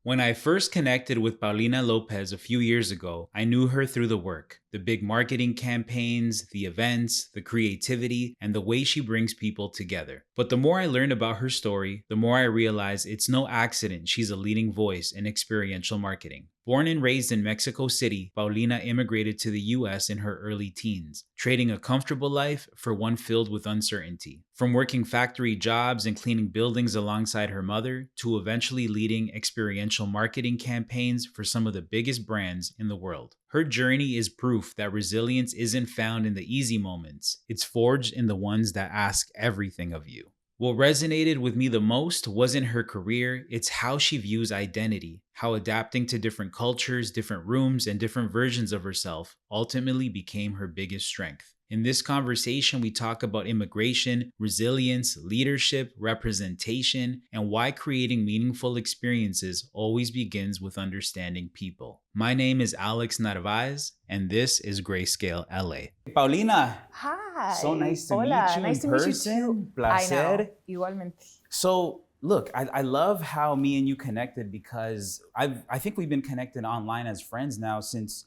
When I first connected with Paulina Lopez a few years ago, I knew her through the work, the big marketing campaigns, the events, the creativity, and the way she brings people together. But the more I learned about her story, the more I realized it's no accident she's a leading voice in experiential marketing. Born and raised in Mexico City, Paulina immigrated to the US in her early teens, trading a comfortable life for one filled with uncertainty. From working factory jobs and cleaning buildings alongside her mother, to eventually leading experiential marketing campaigns for some of the biggest brands in the world. Her journey is proof that resilience isn't found in the easy moments, it's forged in the ones that ask everything of you. What resonated with me the most wasn't her career, it's how she views identity, how adapting to different cultures, different rooms, and different versions of herself ultimately became her biggest strength. In this conversation, we talk about immigration, resilience, leadership, representation, and why creating meaningful experiences always begins with understanding people. My name is Alex Narváez, and this is Grayscale LA. Paulina. Hi. So nice to Hola. meet you nice in to person. Meet you too. Placer. I know. Igualmente. So, look, I love how me and you connected because I think we've been connected online as friends now since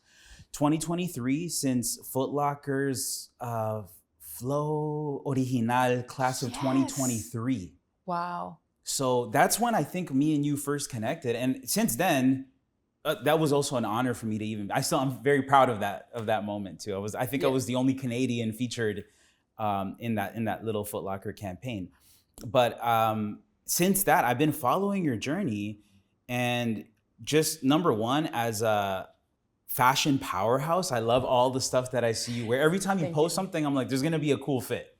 2023, since Foot Locker's Flow Original class of 2023. Wow. So that's when I think me and you first connected. And since then, that was also an honor for me to even, I'm very proud of that moment too. I think I was the only Canadian featured in that little Foot Locker campaign. But since that, I've been following your journey, and just number one, as a fashion powerhouse, I love all the stuff that I see you wear. Every time you post something, I'm like, there's gonna be a cool fit.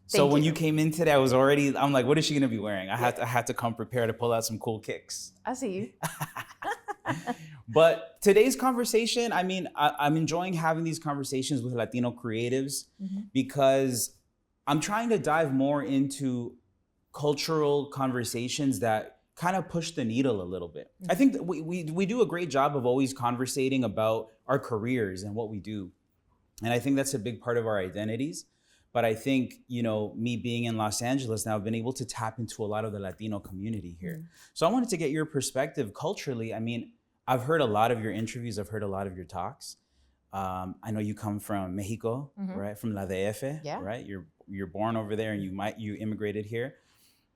So when you came in today, I'm like, what is she gonna be wearing? I had to come prepared to pull out some cool kicks. I see you. But today's conversation, I mean, I'm enjoying having these conversations with Latino creatives because I'm trying to dive more into cultural conversations that kind of push the needle a little bit. I think that we do a great job of always conversating about our careers and what we do. And I think that's a big part of our identities. But I think, me being in Los Angeles now, I've been able to tap into a lot of the Latino community here. So I wanted to get your perspective culturally. I mean, I've heard a lot of your interviews. I've heard a lot of your talks. I know you come from Mexico, right? From La DF, right? You're born over there and you immigrated here.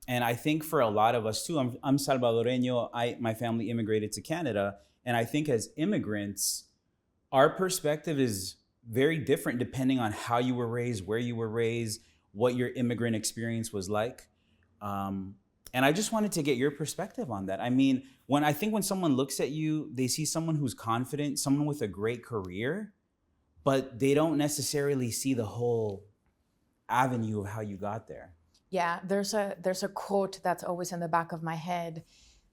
And I think for a lot of us too, I'm Salvadoreño. My family immigrated to Canada. And I think as immigrants, our perspective is very different depending on how you were raised, where you were raised, what your immigrant experience was like. And I just wanted to get your perspective on that. I mean, when someone looks at you, they see someone who's confident, someone with a great career, but they don't necessarily see the whole avenue of how you got there. Yeah, there's a quote that's always in the back of my head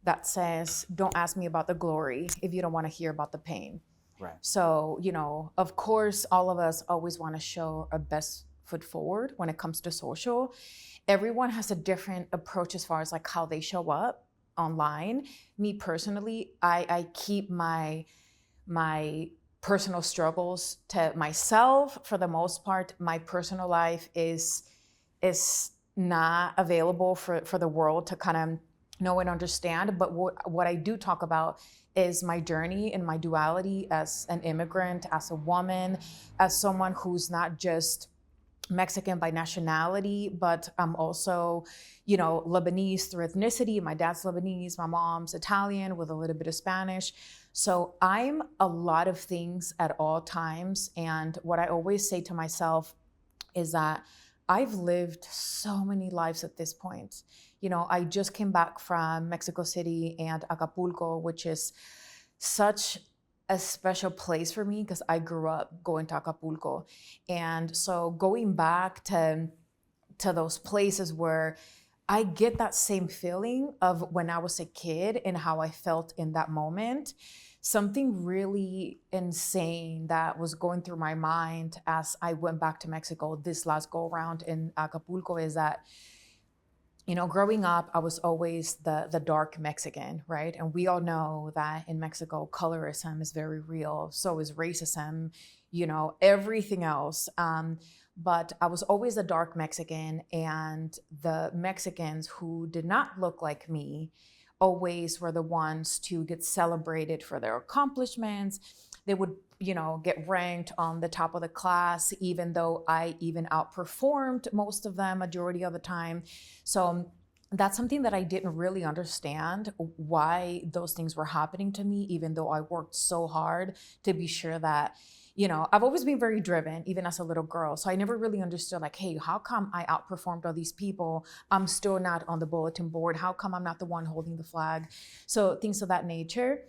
that says, "Don't ask me about the glory if you don't want to hear about the pain." Right. So, of course, all of us always want to show our best foot forward when it comes to social. Everyone has a different approach as far as like how they show up online. Me personally, I keep my personal struggles to myself for the most part. My personal life is not available for the world to kind of know and understand. But what I do talk about is my journey and my duality as an immigrant, as a woman, as someone who's not just Mexican by nationality, but I'm also, Lebanese through ethnicity. My dad's Lebanese, my mom's Italian with a little bit of Spanish. So I'm a lot of things at all times. And what I always say to myself is that I've lived so many lives at this point. I just came back from Mexico City and Acapulco, which is such a special place for me because I grew up going to Acapulco. And so going back to those places where I get that same feeling of when I was a kid and how I felt in that moment. Something really insane that was going through my mind as I went back to Mexico this last go around in Acapulco is that, growing up, I was always the dark Mexican, right? And we all know that in Mexico, colorism is very real. So is racism, everything else. But I was always the dark Mexican, and the Mexicans who did not look like me always were the ones to get celebrated for their accomplishments. They would, get ranked on the top of the class, even though I even outperformed most of them majority of the time. So that's something that I didn't really understand why those things were happening to me, even though I worked so hard to be sure that, I've always been very driven, even as a little girl. So I never really understood, like, hey, how come I outperformed all these people? I'm still not on the bulletin board. How come I'm not the one holding the flag? So things of that nature.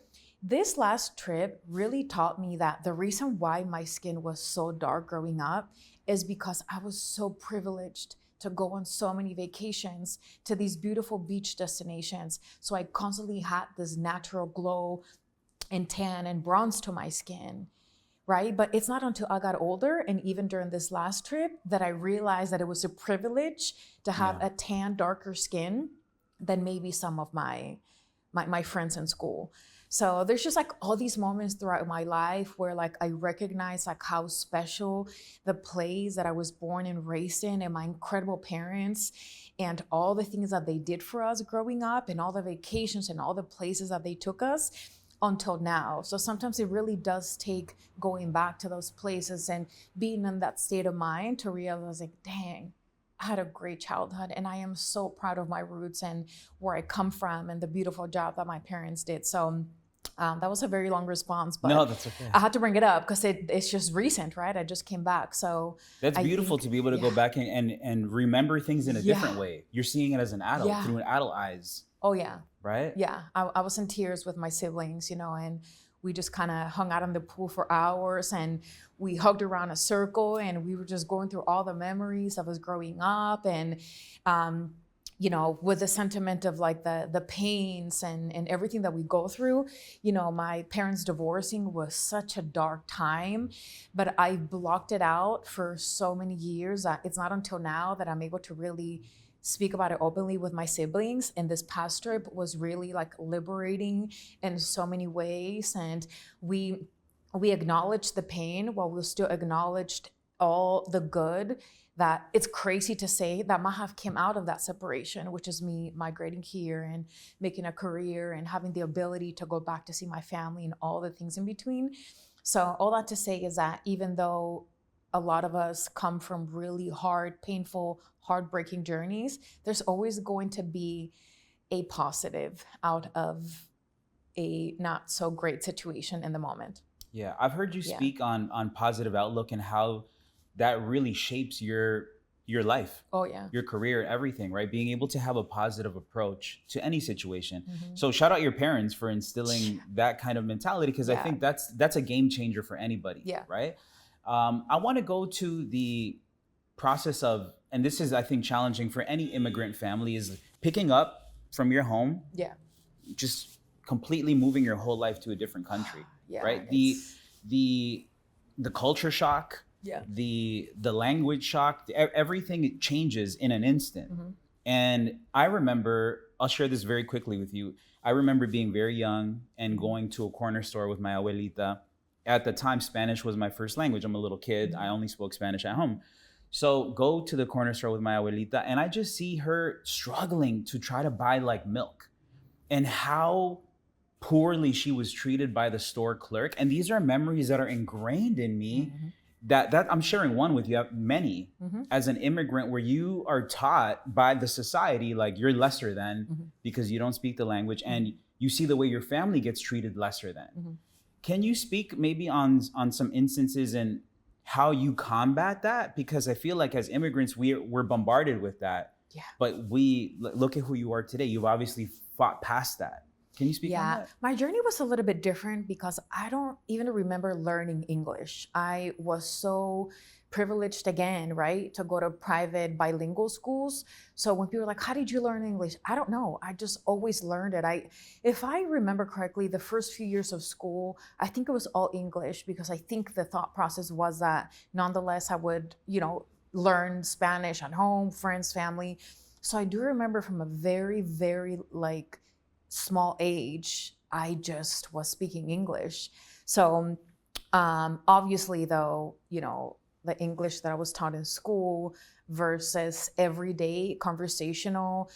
This last trip really taught me that the reason why my skin was so dark growing up is because I was so privileged to go on so many vacations to these beautiful beach destinations. So I constantly had this natural glow and tan and bronze to my skin, right? But it's not until I got older, and even during this last trip, that I realized that it was a privilege to have a tan, darker skin than maybe some of my friends in school. So there's just like all these moments throughout my life where like I recognize like how special the place that I was born and raised in, and my incredible parents, and all the things that they did for us growing up, and all the vacations and all the places that they took us until now. So sometimes it really does take going back to those places and being in that state of mind to realize like, dang, I had a great childhood, and I am so proud of my roots and where I come from and the beautiful job that my parents did. So that was a very long response, but no, that's okay. I had to bring it up because it's just recent, right? I just came back. So that's beautiful to be able to go back and remember things in a different way. You're seeing it as an adult through an adult eyes. Oh, yeah. Right? Yeah. I was in tears with my siblings, and we just kind of hung out in the pool for hours, and we hugged around a circle, and we were just going through all the memories of us growing up, and with the sentiment of like the pains and everything that we go through. My parents divorcing was such a dark time, but I blocked it out for so many years. It's not until now that I'm able to really speak about it openly with my siblings. And this past trip was really like liberating in so many ways. And we acknowledged the pain while we still acknowledged all the good that it's crazy to say that might have came out of that separation, which is me migrating here and making a career and having the ability to go back to see my family and all the things in between. So all that to say is that even though a lot of us come from really hard, painful, heartbreaking journeys, there's always going to be a positive out of a not so great situation in the moment. Yeah, I've heard you speak on positive outlook and how that really shapes your life. Oh yeah. Your career, everything, right? Being able to have a positive approach to any situation. Mm-hmm. So shout out your parents for instilling that kind of mentality, because I think that's a game changer for anybody. Yeah. Right? I want to go to the process of, and this is, I think, challenging for any immigrant family, is picking up from your home. Yeah. Just completely moving your whole life to a different country. Right? The culture shock. Yeah. The language shock, everything changes in an instant. Mm-hmm. And I remember, I'll share this very quickly with you. I remember being very young and going to a corner store with my abuelita. At the time, Spanish was my first language. I'm a little kid. Mm-hmm. I only spoke Spanish at home. So go to the corner store with my abuelita, and I just see her struggling to try to buy like milk, and how poorly she was treated by the store clerk. And these are memories that are ingrained in me. Mm-hmm. That I'm sharing one with you, many, as an immigrant, where you are taught by the society like you're lesser than because you don't speak the language, and you see the way your family gets treated lesser than. Can you speak maybe on some instances and how you combat that? Because I feel like as immigrants, we're bombarded with that. Yeah. But we look at who you are today. You've obviously fought past that. Can you speak on that? My journey was a little bit different because I don't even remember learning English. I was so privileged again, right, to go to private bilingual schools. So when people are like, how did you learn English? I don't know. I just always learned it. If I remember correctly, the first few years of school, I think it was all English, because I think the thought process was that nonetheless I would, learn Spanish at home, friends, family. So I do remember from a very, very small age, I just was speaking English. So obviously though, the English that I was taught in school versus everyday conversational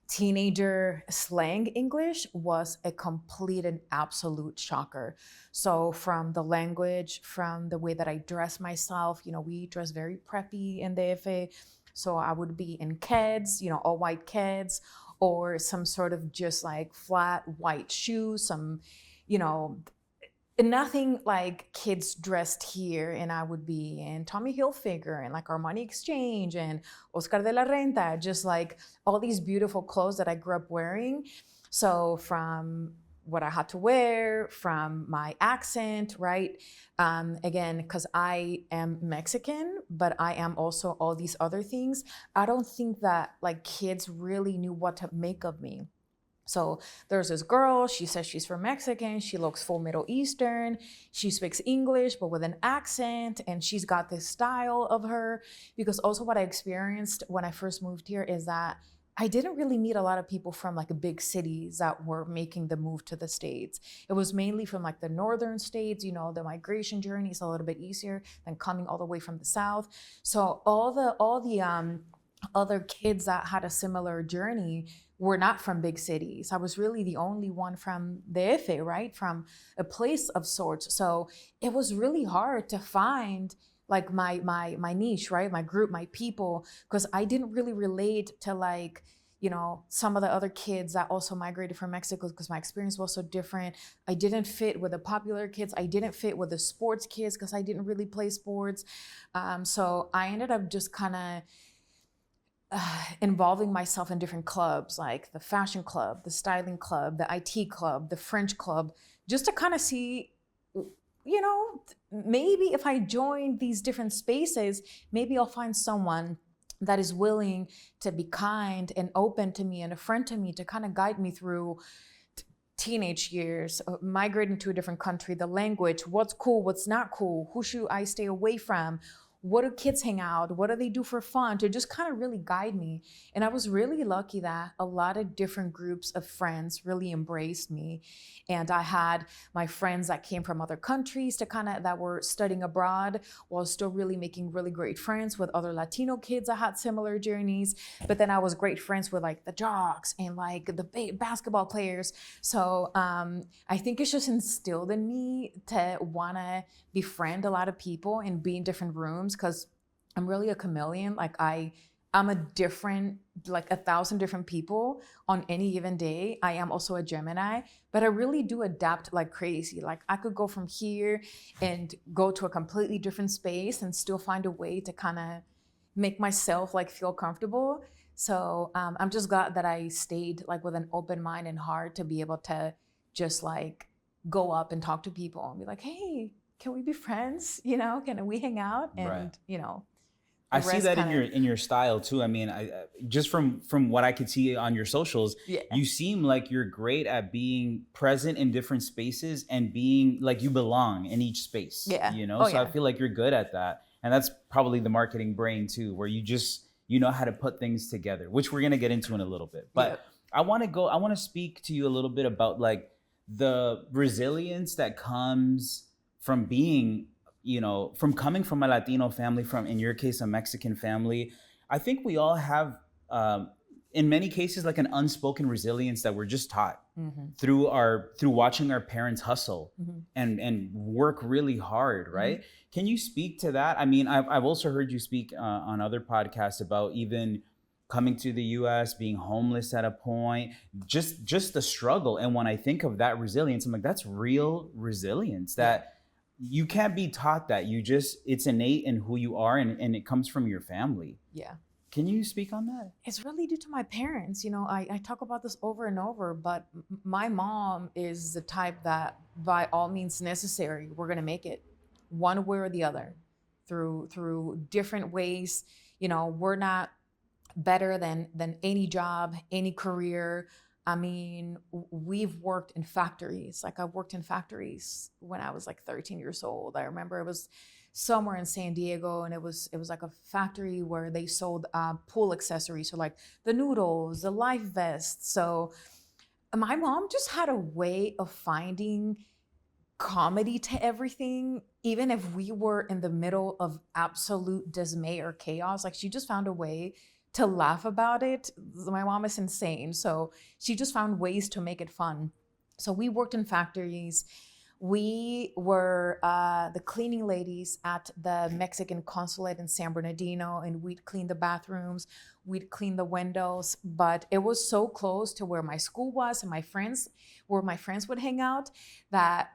teenager slang English was a complete and absolute shocker. So from the language, from the way that I dress myself, we dress very preppy in the DF. So I would be in Keds, all white Keds, or some sort of just like flat white shoes, some, nothing like kids dressed here. And I would be in Tommy Hilfiger and like Armani Exchange and Oscar de la Renta, just like all these beautiful clothes that I grew up wearing. So from what I had to wear, from my accent, right? Again, because I am Mexican, but I am also all these other things. I don't think that like kids really knew what to make of me. So there's this girl, she says she's from Mexican, she looks full Middle Eastern, she speaks English, but with an accent, and she's got this style of her. Because also what I experienced when I first moved here is that I didn't really meet a lot of people from like big cities that were making the move to the States. It was mainly from like the northern states, the migration journey is a little bit easier than coming all the way from the South. So all the other kids that had a similar journey were not from big cities. I was really the only one from the DF, right? From a place of sorts. So it was really hard to find like my niche, right? My group, my people, because I didn't really relate to like, some of the other kids that also migrated from Mexico because my experience was so different. I didn't fit with the popular kids. I didn't fit with the sports kids because I didn't really play sports. So I ended up just kind of involving myself in different clubs, like the fashion club, the styling club, the IT club, the French club, just to kind of see, maybe if I join these different spaces, maybe I'll find someone that is willing to be kind and open to me and a friend to me to kind of guide me through teenage years, migrating to a different country, the language, what's cool, what's not cool, who should I stay away from, what do kids hang out? What do they do for fun? To just kind of really guide me. And I was really lucky that a lot of different groups of friends really embraced me. And I had my friends that came from other countries that were studying abroad while still really making really great friends with other Latino kids that had similar journeys. But then I was great friends with like the jocks and like the basketball players. So I think it's just instilled in me to want to befriend a lot of people and be in different rooms because I'm really a chameleon. Like I'm a different, like 1,000 different people on any given day. I am also a Gemini, but I really do adapt like crazy. Like I could go from here and go to a completely different space and still find a way to kind of make myself like feel comfortable. So I'm just glad that I stayed like with an open mind and heart to be able to just like go up and talk to people and be like, hey, can we be friends? Can we hang out? And, right. I see that in your style too. I mean, I just from what I could see on your socials, you seem like you're great at being present in different spaces and being like you belong in each space. Yeah. I feel like you're good at that. And that's probably the marketing brain too, where you just know how to put things together, which we're gonna get into in a little bit. But I want to speak to you a little bit about like the resilience that comes from being, from coming from a Latino family, from, in your case, a Mexican family. I think we all have, in many cases, like an unspoken resilience that we're just taught through watching our parents hustle and work really hard, right? Can you speak to that? I mean, I've also heard you speak on other podcasts about even coming to the US, being homeless at a point, just the struggle. And when I think of that resilience, I'm like, that's real resilience that you can't be taught that. It's innate in who you are and it comes from your family. Yeah. Can you speak on that? It's really due to my parents. I talk about this over and over, but my mom is the type that by all means necessary, we're going to make it one way or the other through different ways. We're not better than any job, any career. I mean, we've worked in factories. Like I worked in factories when I was like 13 years old. I remember it was somewhere in San Diego, and it was like a factory where they sold pool accessories, so like the noodles, the life vests. So my mom just had a way of finding comedy to everything, even if we were in the middle of absolute dismay or chaos. Like she just found a way to laugh about it. My mom is insane. So she just found ways to make it fun. So we worked in factories. We were the cleaning ladies at the Mexican consulate in San Bernardino, and we'd clean the bathrooms, we'd clean the windows, but it was so close to where my school was and where my friends would hang out, that,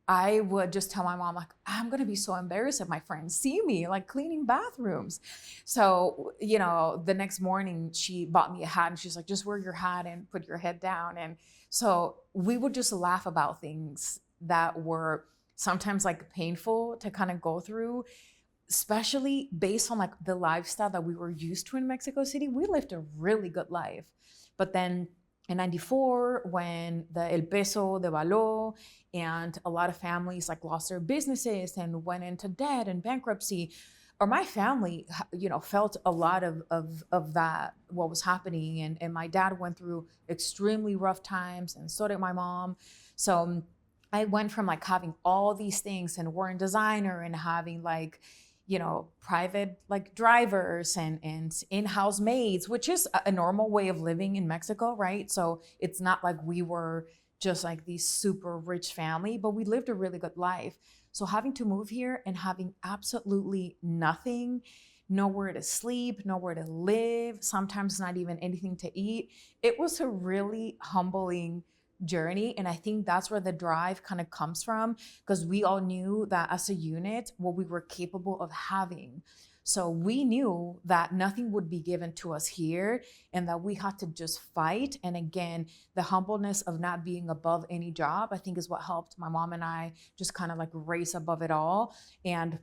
I would just tell my mom, like, I'm going to be so embarrassed if my friends see me like cleaning bathrooms. So, the next morning she bought me a hat and she's like, just wear your hat and put your head down. And so we would just laugh about things that were sometimes like painful to kind of go through, especially based on like the lifestyle that we were used to in Mexico City. We lived a really good life. But then in 94, when the El Peso devaluó and a lot of families like lost their businesses and went into debt and bankruptcy, or my family, felt a lot of that, what was happening. And my dad went through extremely rough times, and so did my mom. So I went from like having all these things and wearing designer and having like, private like drivers and in-house maids, which is a normal way of living in Mexico, right? So it's not like we were just like these super rich family, but we lived a really good life. So having to move here and having absolutely nothing, nowhere to sleep, nowhere to live, sometimes not even anything to eat, it was a really humbling journey. And I think that's where the drive kind of comes from, because we all knew that as a unit, what we were capable of having. So we knew that nothing would be given to us here and that we had to just fight. And again, the humbleness of not being above any job, I think, is what helped my mom and I just kind of like race above it all. And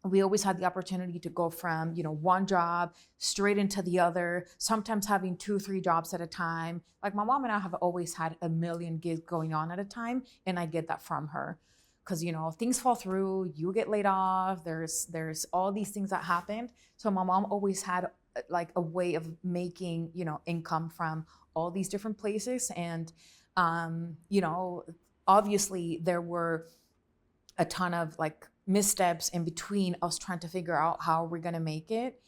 we always had the opportunity to go from, one job straight into the other, sometimes having 2-3 jobs at a time. Like my mom and I have always had a million gigs going on at a time. And I get that from her, because, things fall through, you get laid off, there's all these things that happened. So my mom always had like a way of making, income from all these different places. And, obviously there were a ton of like missteps in between us trying to figure out how we're going to make it.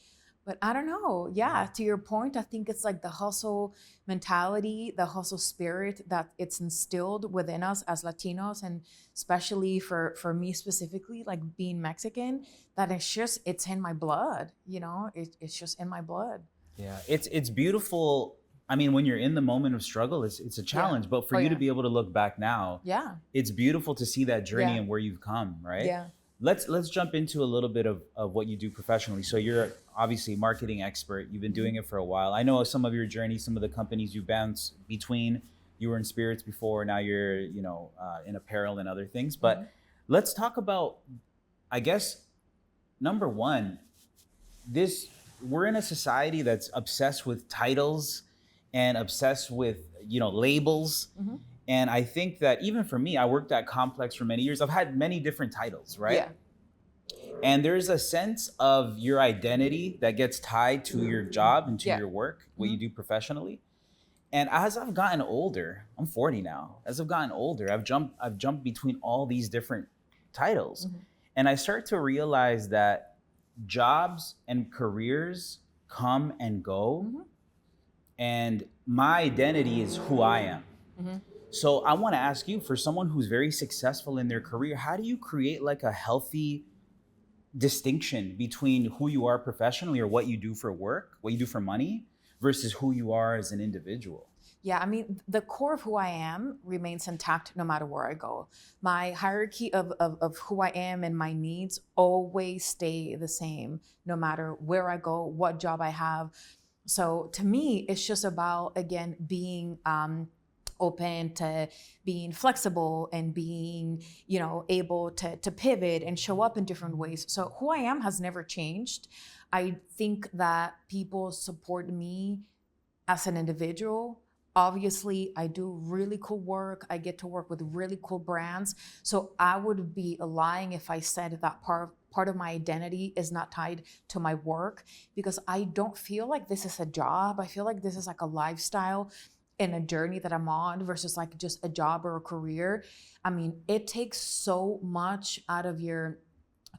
But I don't know. Yeah, to your point, I think it's like the hustle mentality, the hustle spirit that it's instilled within us as Latinos, and especially for me specifically, like being Mexican, that it's in my blood, it's just in my blood. Yeah, it's beautiful. I mean, when you're in the moment of struggle, it's a challenge. But for you to be able to look back now, it's beautiful to see that journey and where you've come, right? Yeah. Let's jump into a little bit of what you do professionally. So you're obviously a marketing expert. You've been doing it for a while. I know some of your journey, some of the companies you've bounced between. You were in spirits before, now you're, in apparel and other things. But let's talk about, I guess, number one, we're in a society that's obsessed with titles and obsessed with, labels. Mm-hmm. And I think that even for me, I worked at Complex for many years. I've had many different titles, right? Yeah. And there's a sense of your identity that gets tied to your job and to your work, what you do professionally. And as I've gotten older, I'm 40 now. As I've gotten older, I've jumped between all these different titles. Mm-hmm. And I start to realize that jobs and careers come and go. Mm-hmm. And my identity is who I am. Mm-hmm. So I want to ask you, for someone who's very successful in their career, how do you create like a healthy distinction between who you are professionally or what you do for work, what you do for money, versus who you are as an individual? Yeah, I mean, the core of who I am remains intact no matter where I go. My hierarchy of who I am and my needs always stay the same, no matter where I go, what job I have. So to me, it's just about, again, being open to being flexible and being, able to pivot and show up in different ways. So who I am has never changed. I think that people support me as an individual. Obviously, I do really cool work. I get to work with really cool brands. So I would be lying if I said that part of my identity is not tied to my work, because I don't feel like this is a job. I feel like this is like a lifestyle and a journey that I'm on versus like just a job or a career. I mean, it takes so much out of your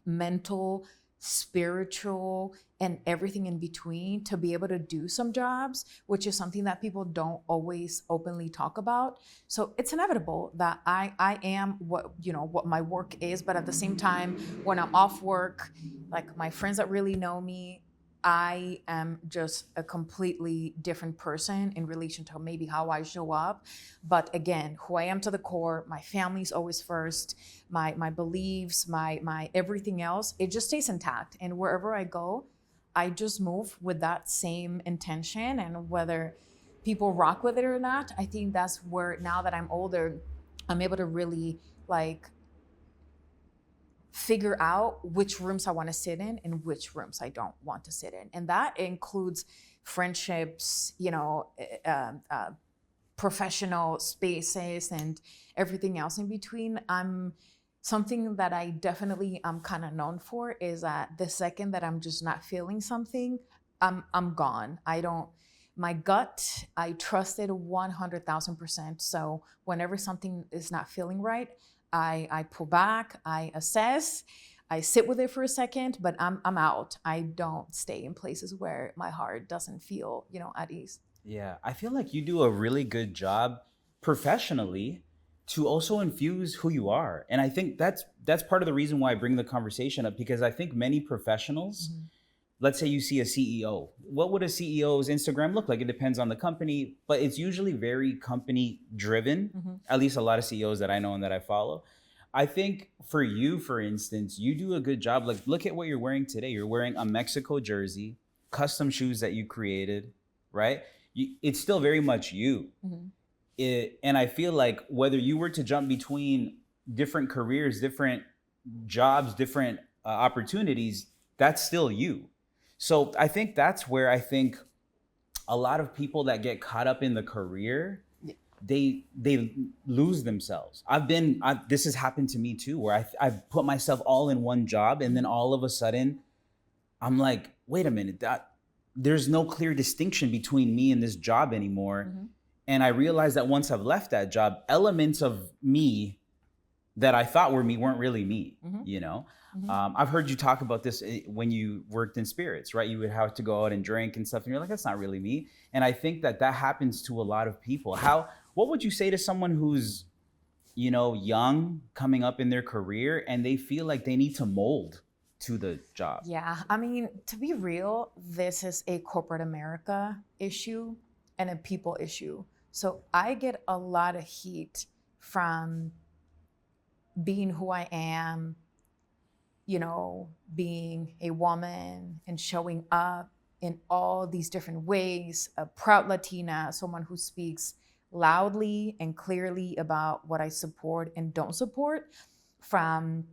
mental spiritual, and everything in between to be able to do some jobs, which is something that people don't always openly talk about. So it's inevitable that I am what my work is, but at the same time, when I'm off work, like my friends that really know me, I am just a completely different person in relation to maybe how I show up. But again, who I am to the core, my family's always first, my beliefs, my everything else, it just stays intact. And wherever I go, I just move with that same intention. And whether people rock with it or not, I think that's where, now that I'm older, I'm able to really like figure out which rooms I want to sit in and which rooms I don't want to sit in. And that includes friendships, professional spaces, and everything else in between. Something that I definitely am kind of known for is that the second that I'm just not feeling something, I'm gone. My gut, I trust it 100,000%. So whenever something is not feeling right, I pull back, I assess, I sit with it for a second, but I'm out. I don't stay in places where my heart doesn't feel, at ease. Yeah, I feel like you do a really good job professionally to also infuse who you are. And I think that's part of the reason why I bring the conversation up, because I think many professionals, let's say you see a CEO. What would a CEO's Instagram look like? It depends on the company, but it's usually very company driven, at least a lot of CEOs that I know and that I follow. I think for you, for instance, you do a good job. Like, look at what you're wearing today. You're wearing a Mexico jersey, custom shoes that you created, right? It's still very much you. And I feel like whether you were to jump between different careers, different jobs, different opportunities, that's still you. So I think that's where I think a lot of people that get caught up in the career, they lose themselves. This has happened to me too, where I've put myself all in one job, and then all of a sudden I'm like, wait a minute, there's no clear distinction between me and this job anymore. And I realized that once I've left that job, elements of me that I thought were me weren't really me, I've heard you talk about this when you worked in spirits, right? You would have to go out and drink and stuff, and you're like, that's not really me. And I think that happens to a lot of people. What would you say to someone who's, young, coming up in their career, and they feel like they need to mold to the job? Yeah, I mean, to be real, this is a corporate America issue and a people issue. So I get a lot of heat from being who I am, being a woman and showing up in all these different ways, a proud Latina, someone who speaks loudly and clearly about what I support and don't support, from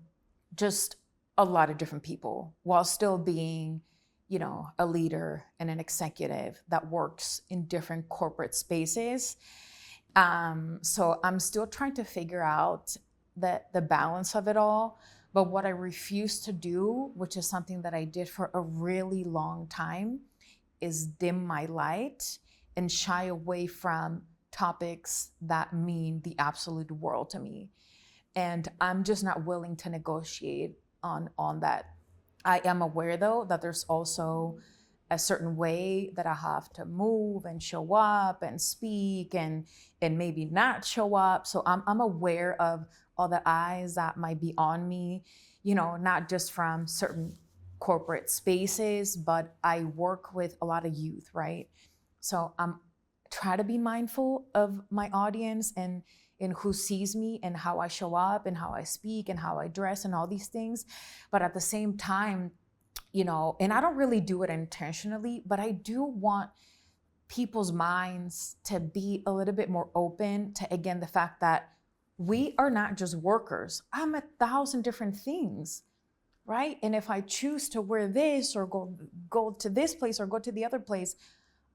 just a lot of different people, while still being, a leader and an executive that works in different corporate spaces. So I'm still trying to figure out the balance of it all. But what I refuse to do, which is something that I did for a really long time, is dim my light and shy away from topics that mean the absolute world to me. And I'm just not willing to negotiate on that. I am aware, though, that there's also a certain way that I have to move and show up and speak and maybe not show up. So I'm aware of all the eyes that might be on me, not just from certain corporate spaces, but I work with a lot of youth, right? So I'm try to be mindful of my audience and who sees me and how I show up and how I speak and how I dress and all these things. But at the same time, and I don't really do it intentionally, but I do want people's minds to be a little bit more open to, again, the fact that we are not just workers. I'm 1,000 different things, right? And if I choose to wear this or go to this place or go to the other place,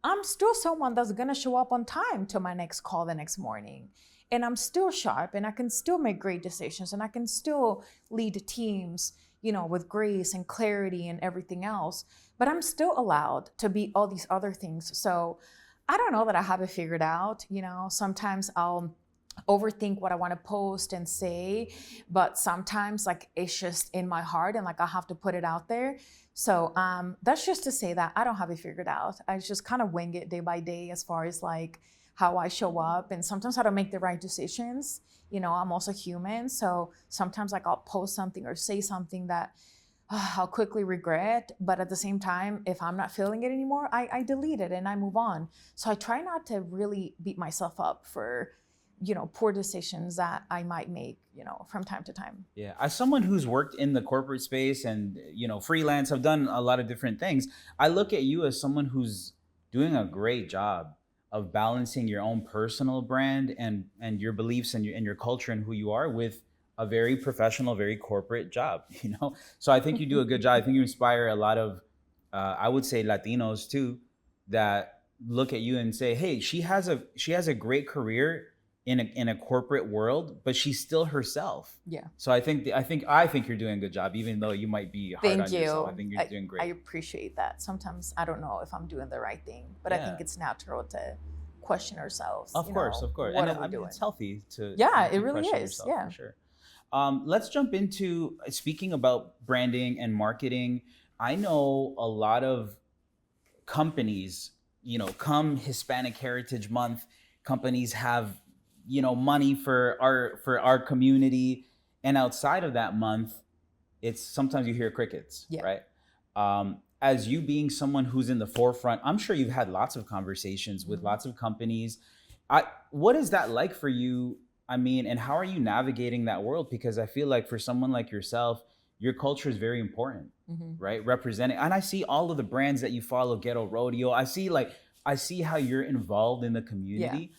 I'm still someone that's gonna show up on time to my next call the next morning. And I'm still sharp and I can still make great decisions and I can still lead teams, with grace and clarity and everything else. But I'm still allowed to be all these other things. So I don't know that I have it figured out. Sometimes I'll overthink what I want to post and say, but sometimes like it's just in my heart and like I have to put it out there. So that's just to say that I don't have it figured out. I just kind of wing it day by day as far as like how I show up, and sometimes I don't make the right decisions. You know, I'm also human, so sometimes like I'll post something or say something that I'll quickly regret, but at the same time, if I'm not feeling it anymore, I delete it and I move on. So I try not to really beat myself up for, you know, poor decisions that I might make, you know, from time to time. Yeah, as someone who's worked in the corporate space and, you know, freelance, I've done a lot of different things. I look at you as someone who's doing a great job of balancing your own personal brand and your beliefs and your culture and who you are with a very professional, very corporate job, you know? So I think you do a good job. I think you inspire a lot of, I would say Latinos too, that look at you and say, hey, she has a great career in a corporate world, but she's still herself. Yeah. So I think you're doing a good job, even though you might be hard on yourself. I think you're doing great. I appreciate that. Sometimes I don't know if I'm doing the right thing, but I think it's natural to question ourselves. Of course. What and are we doing? It's healthy to it really is. Yourself, yeah. for sure. Let's jump into speaking about branding and marketing. I know a lot of companies, you know, come Hispanic Heritage Month, companies have, you know, money for our community, and outside of that month, it's sometimes you hear crickets, right? As you being someone who's in the forefront, I'm sure you've had lots of conversations with lots of companies. What is that like for you? I mean, and how are you navigating that world? Because I feel like for someone like yourself, your culture is very important, right? Representing, and I see all of the brands that you follow, Ghetto Rodeo. I see how you're involved in the community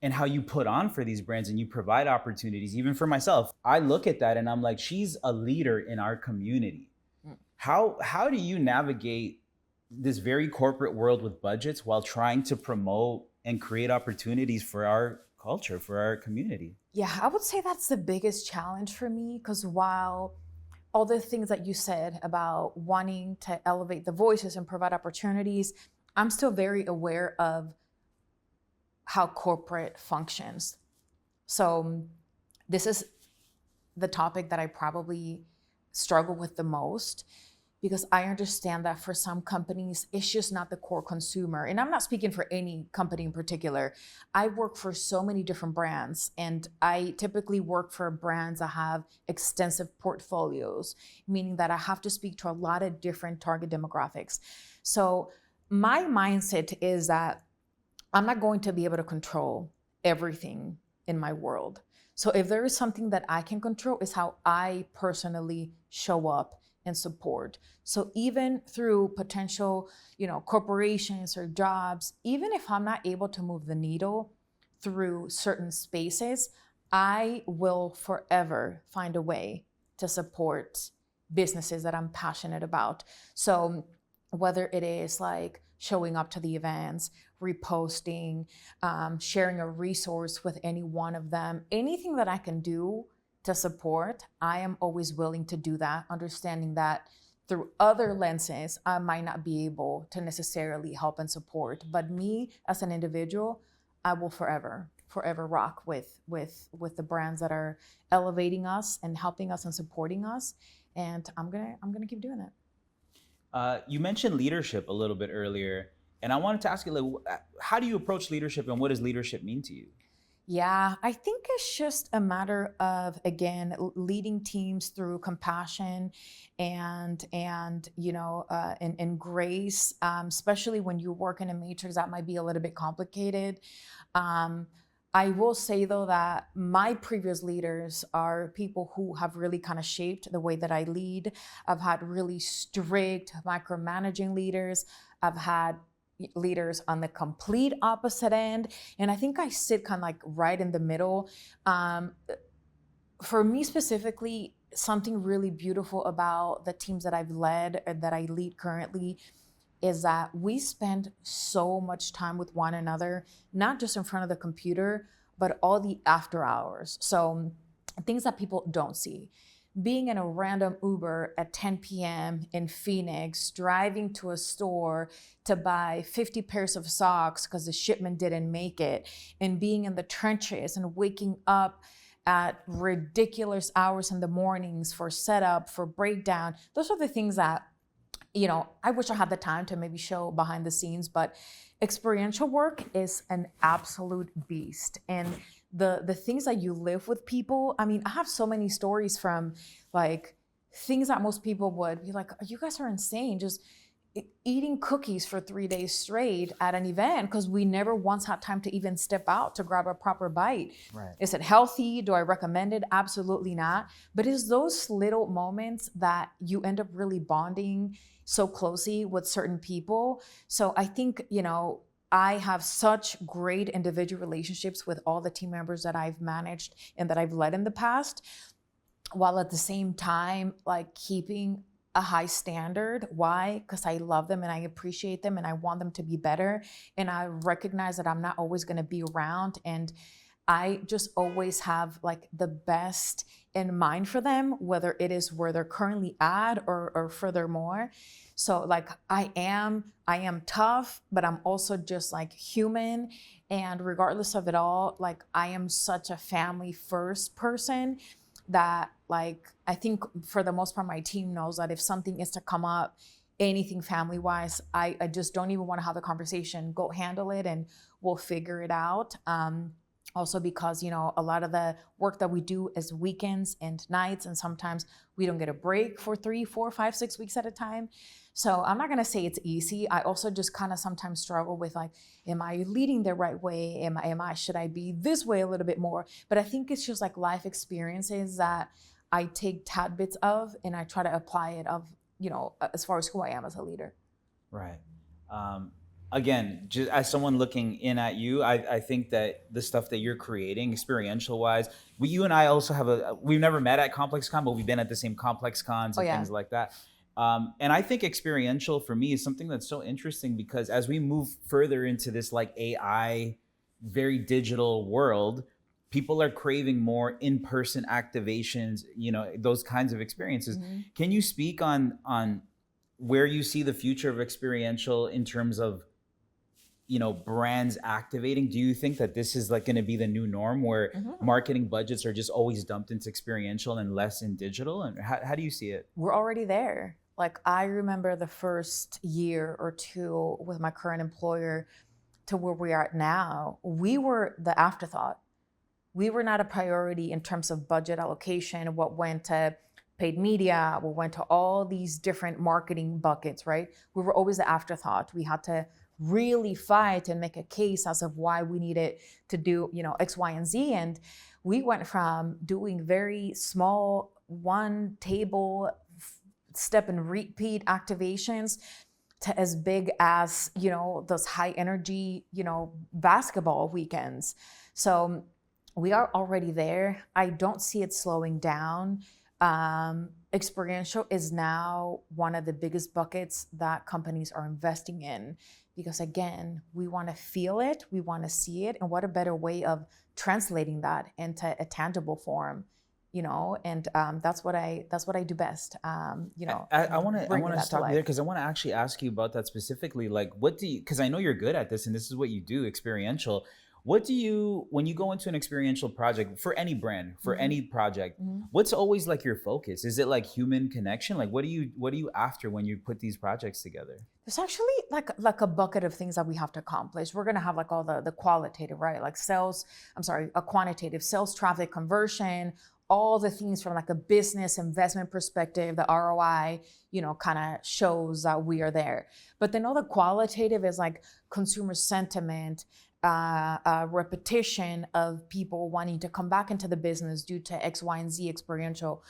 and how you put on for these brands and you provide opportunities. Even for myself, I look at that and I'm like, she's a leader in our community. How do you navigate this very corporate world with budgets while trying to promote and create opportunities for our culture, for our community? Yeah, I would say that's the biggest challenge for me, because while all the things that you said about wanting to elevate the voices and provide opportunities, I'm still very aware of how corporate functions. So this is the topic that I probably struggle with the most, because I understand that for some companies, it's just not the core consumer. And I'm not speaking for any company in particular. I work for so many different brands, and I typically work for brands that have extensive portfolios, meaning that I have to speak to a lot of different target demographics. So my mindset is that I'm not going to be able to control everything in my world. So if there is something that I can control, is how I personally show up and support. So even through potential, you know, corporations or jobs, even if I'm not able to move the needle through certain spaces, I will forever find a way to support businesses that I'm passionate about. So whether it is like showing up to the events, reposting, sharing a resource with any one of them, anything that I can do to support, I am always willing to do that, understanding that through other lenses, I might not be able to necessarily help and support. But me as an individual, I will forever rock with the brands that are elevating us and helping us and supporting us. And I'm gonna keep doing it. You mentioned leadership a little bit earlier, and I wanted to ask you, like, how do you approach leadership, and what does leadership mean to you? Yeah, I think it's just a matter of, again, leading teams through compassion and you know, and grace, especially when you work in a matrix that might be a little bit complicated. I will say, though, that my previous leaders are people who have really kind of shaped the way that I lead. I've had really strict micromanaging leaders. I've had leaders on the complete opposite end. And I think I sit kind of like right in the middle. For me specifically, something really beautiful about the teams that I've led or that I lead currently is that we spend so much time with one another, not just in front of the computer, but all the after hours. So things that people don't see. being in a random Uber at 10 p.m. in Phoenix, driving to a store to buy 50 pairs of socks because the shipment didn't make it, and being in the trenches and waking up at ridiculous hours in the mornings for setup, for breakdown. Those are the things that, I wish I had the time to maybe show behind the scenes, but experiential work is an absolute beast. And the things that you live with people, I have so many stories from like things that most people would be like, you guys are insane, just eating cookies for 3 days straight at an event because we never once had time to even step out to grab a proper bite. Right. Is it healthy? Do I recommend it? Absolutely not. But it's those little moments that you end up really bonding so closely with certain people. So I think, I have such great individual relationships with all the team members that I've managed and that I've led in the past, while at the same time, like keeping a high standard. Why? Because I love them and I appreciate them and I want them to be better. And I recognize that I'm not always going to be around. And I just always have like the best in mind for them, whether it is where they're currently at or furthermore. So like I am tough, but I'm also just like human. And regardless of it all, like I am such a family first person that like, I think for the most part, my team knows that if something is to come up, anything family wise, I just don't even want to have the conversation, go handle it and we'll figure it out. Also because, a lot of the work that we do is weekends and nights, and sometimes we don't get a break for 3, 4, 5, 6 weeks at a time. So I'm not going to say it's easy. I also just kind of sometimes struggle with like, am I leading the right way? Should I be this way a little bit more? But I think it's just like life experiences that I take tad bits of and I try to apply it as far as who I am as a leader. Right. Again, just as someone looking in at you, I think that the stuff that you're creating, experiential wise, you and I also have we've never met at ComplexCon, but we've been at the same ComplexCons and things like that. And I think experiential for me is something that's so interesting because as we move further into this like AI, very digital world, people are craving more in-person activations, those kinds of experiences. Mm-hmm. Can you speak on where you see the future of experiential in terms of, brands activating? Do you think that this is like going to be the new norm where marketing budgets are just always dumped into experiential and less in digital? And how do you see it? We're already there. Like I remember the first year or two with my current employer to where we are now, we were the afterthought. We were not a priority in terms of budget allocation, what went to paid media, what went to all these different marketing buckets, right? We were always the afterthought. We had to really fight and make a case as of why we needed to do, X, Y, and Z. And we went from doing very small, one table, step and repeat activations to as big as, those high energy, basketball weekends. So we are already there. I don't see it slowing down. Experiential is now one of the biggest buckets that companies are investing in because, again, we want to feel it, we want to see it, and what a better way of translating that into a tangible form, and that's what I do best. I want to stop you there because I want to actually ask you about that specifically. Like, because I know you're good at this and this is what you do, experiential. What do you, when you go into an experiential project for any brand, for any project, what's always like your focus? Is it like human connection? Like, what are you after when you put these projects together? There's actually like a bucket of things that we have to accomplish. We're going to have like all the qualitative, right? Like a quantitative sales, traffic, conversion, all the things from like a business investment perspective, the ROI, kind of shows that we are there. But then all the qualitative is like consumer sentiment, repetition of people wanting to come back into the business due to X, Y, and Z experiential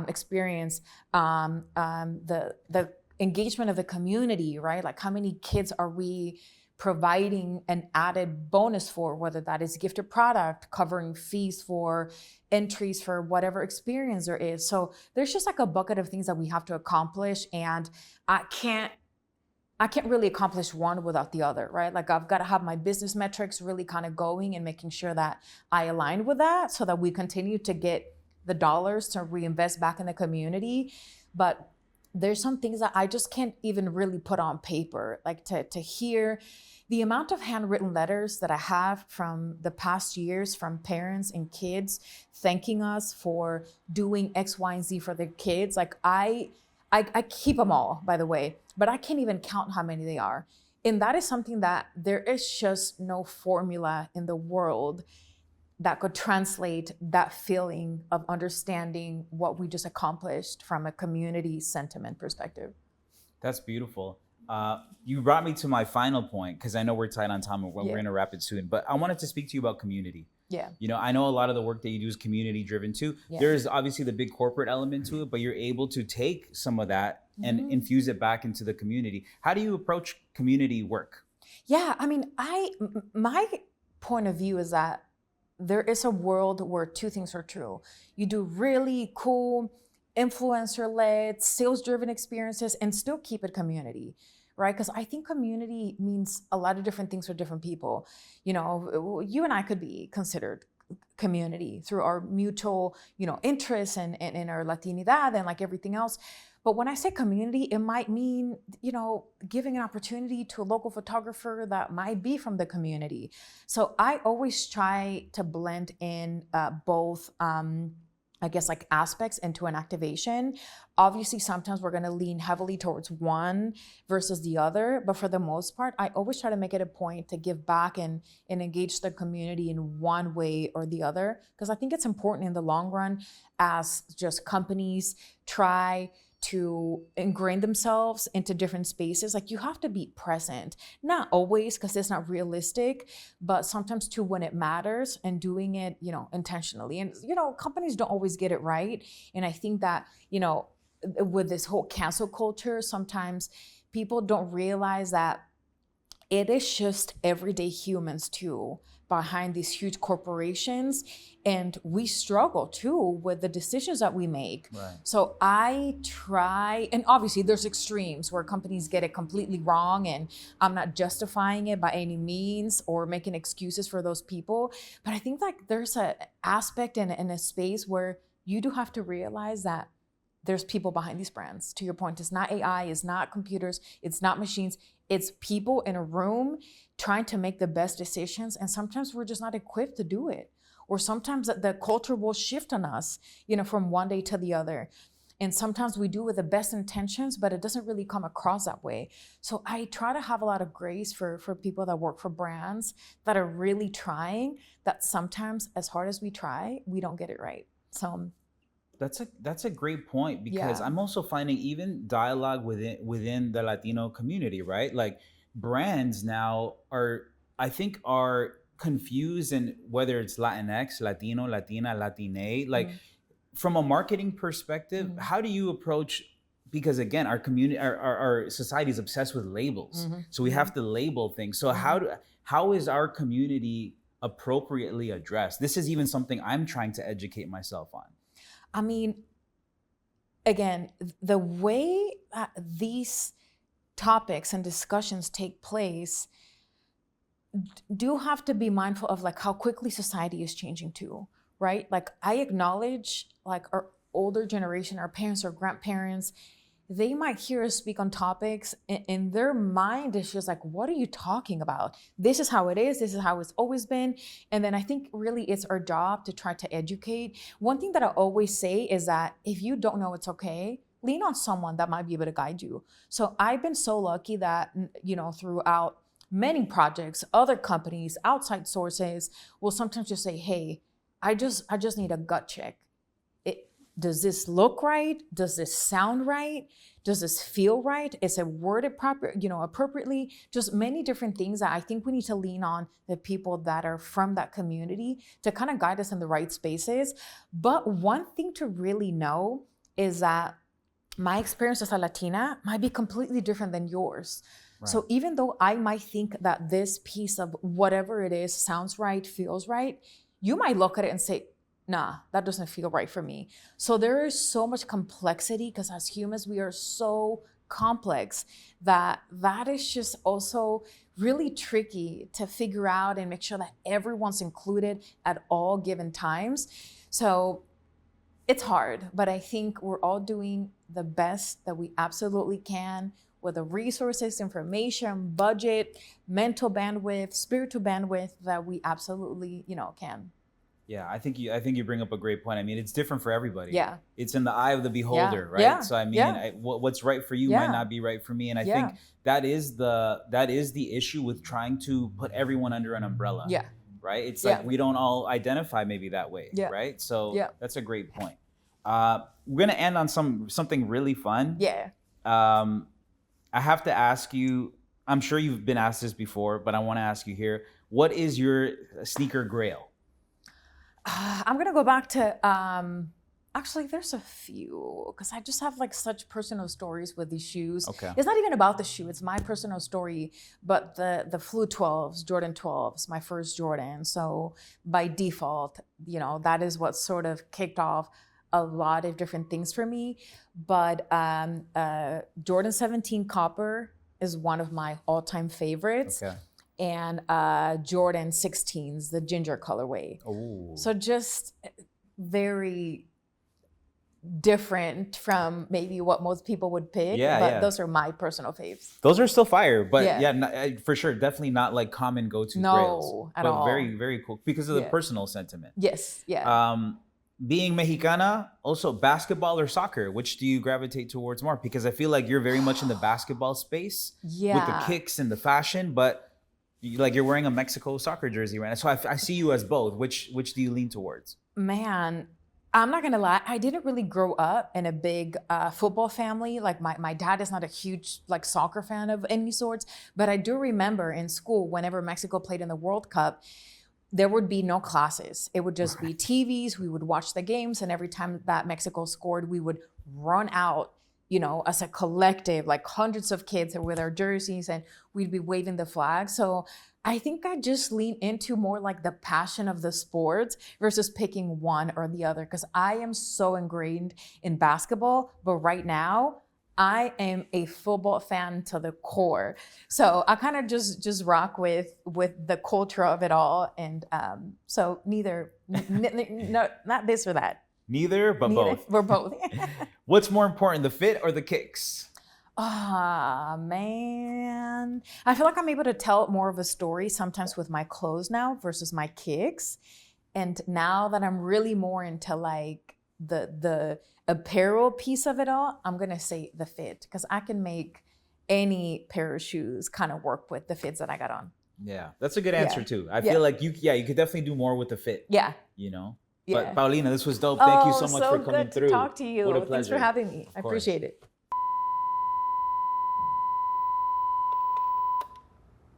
experience, the engagement of the community, right? Like how many kids are we providing an added bonus for, whether that is gifted product, covering fees for entries for whatever experience there is. So there's just like a bucket of things that we have to accomplish, and I can't really accomplish one without the other, right? Like I've got to have my business metrics really kind of going and making sure that I align with that so that we continue to get the dollars to reinvest back in the community. But there's some things that I just can't even really put on paper, like to hear the amount of handwritten letters that I have from the past years from parents and kids thanking us for doing X, Y, and Z for their kids. Like I keep them all, by the way, but I can't even count how many they are. And that is something that there is just no formula in the world that could translate that feeling of understanding what we just accomplished from a community sentiment perspective. That's beautiful. You brought me to my final point, because I know we're tight on time and we're going to wrap it soon, but I wanted to speak to you about community. Yeah. You know, I know a lot of the work that you do is community driven too. Yeah. There's obviously the big corporate element to it, but you're able to take some of that and infuse it back into the community. How do you approach community work? Yeah, I mean, my point of view is that there is a world where two things are true. You do really cool influencer-led, sales-driven experiences and still keep it community, right? Because I think community means a lot of different things for different people. You know, you and I could be considered community through our mutual, interests and our Latinidad and like everything else. But when I say community, it might mean, giving an opportunity to a local photographer that might be from the community. So I always try to blend in both, like aspects into an activation. Obviously, sometimes we're going to lean heavily towards one versus the other. But for the most part, I always try to make it a point to give back and engage the community in one way or the other. Because I think it's important in the long run as just companies try to ingrain themselves into different spaces. Like you have to be present, not always because it's not realistic, but sometimes too when it matters and doing it, intentionally. And, companies don't always get it right. And I think that, with this whole cancel culture, sometimes people don't realize that it is just everyday humans too behind these huge corporations. And we struggle too with the decisions that we make. Right. So I try, and obviously there's extremes where companies get it completely wrong, and I'm not justifying it by any means or making excuses for those people. But I think like there's an aspect in a space where you do have to realize that there's people behind these brands. To your point, it's not AI, it's not computers, it's not machines, it's people in a room trying to make the best decisions. And sometimes we're just not equipped to do it. Or sometimes the culture will shift on us, from one day to the other. And sometimes we do with the best intentions, but it doesn't really come across that way. So I try to have a lot of grace for people that work for brands that are really trying, that sometimes as hard as we try, we don't get it right. So that's a great point, because I'm also finding even dialogue within the Latino community, right? Like brands now are confused in whether it's Latinx, Latino, Latina, Latine. Like from a marketing perspective, how do you approach, because again, our community, our society is obsessed with labels. So we have to label things. So how is our community appropriately addressed? This is even something I'm trying to educate myself on. I mean, again, the way that these topics and discussions take place do have to be mindful of like how quickly society is changing too, right? Like I acknowledge like our older generation, our parents or grandparents, they might hear us speak on topics and their mind is just like, what are you talking about? This is how it is. This is how it's always been. And then I think really it's our job to try to educate. One thing that I always say is that if you don't know, it's okay. Lean on someone that might be able to guide you. So I've been so lucky that, throughout many projects, other companies, outside sources will sometimes just say, hey, I just need a gut check. Does this look right? Does this sound right? Does this feel right? Is it worded appropriately? Just many different things that I think we need to lean on the people that are from that community to kind of guide us in the right spaces. But one thing to really know is that my experience as a Latina might be completely different than yours. Right. So even though I might think that this piece of whatever it is sounds right, feels right, you might look at it and say, nah, that doesn't feel right for me. So there is so much complexity because as humans, we are so complex that is just also really tricky to figure out and make sure that everyone's included at all given times. So it's hard, but I think we're all doing the best that we absolutely can with the resources, information, budget, mental bandwidth, spiritual bandwidth that we absolutely, can. Yeah, I think you bring up a great point. I mean, it's different for everybody. Yeah. It's in the eye of the beholder, right? Yeah. So I mean, Yeah. what's right for you might not be right for me, and I think that is the issue with trying to put everyone under an umbrella. Yeah. Right? It's like we don't all identify maybe that way, right? So that's a great point. We're gonna end on something really fun. Yeah. I have to ask you. I'm sure you've been asked this before, but I want to ask you here. What is your sneaker grail? I'm going to go back to, actually, there's a few, because I just have like such personal stories with these shoes. Okay. It's not even about the shoe, it's my personal story, but the Flu 12s, Jordan 12s, my first Jordan. So by default, that is what sort of kicked off a lot of different things for me. But Jordan 17 Copper is one of my all-time favorites. Okay. And Jordan 16s, the ginger colorway. Ooh. So just very different from maybe what most people would pick. But those are my personal faves. Those are still fire, but for sure, definitely not like common go-to grails. No, at but all. Very, very cool because of the personal sentiment. Yes, yeah. Being Mexicana, also basketball or soccer, which do you gravitate towards more? Because I feel like you're very much in the basketball space with the kicks and the fashion, but you're wearing a Mexico soccer jersey right now. So I see you as both. Which do you lean towards? Man, I'm not gonna lie. I didn't really grow up in a big football family. Like my dad is not a huge soccer fan of any sorts. But I do remember in school, whenever Mexico played in the World Cup, there would be no classes. It would just be TVs. We would watch the games. And every time that Mexico scored, we would run out, as a collective, like hundreds of kids with our jerseys, and we'd be waving the flag. So I think I just lean into more like the passion of the sport versus picking one or the other, because I am so ingrained in basketball, but right now I am a football fan to the core. So I kind of just rock with the culture of it all. And so neither, no, not this or that. Neither, but both. We're both. What's more important, the fit or the kicks? Man. I feel like I'm able to tell more of a story sometimes with my clothes now versus my kicks. And now that I'm really more into like the apparel piece of it all, I'm going to say the fit, because I can make any pair of shoes kind of work with the fits that I got on. Yeah, that's a good answer too. I feel like you could definitely do more with the fit. Yeah. But Paulina, this was dope. Thank you so much for coming through. To talk to you. What a pleasure. Thanks for having me. I appreciate it.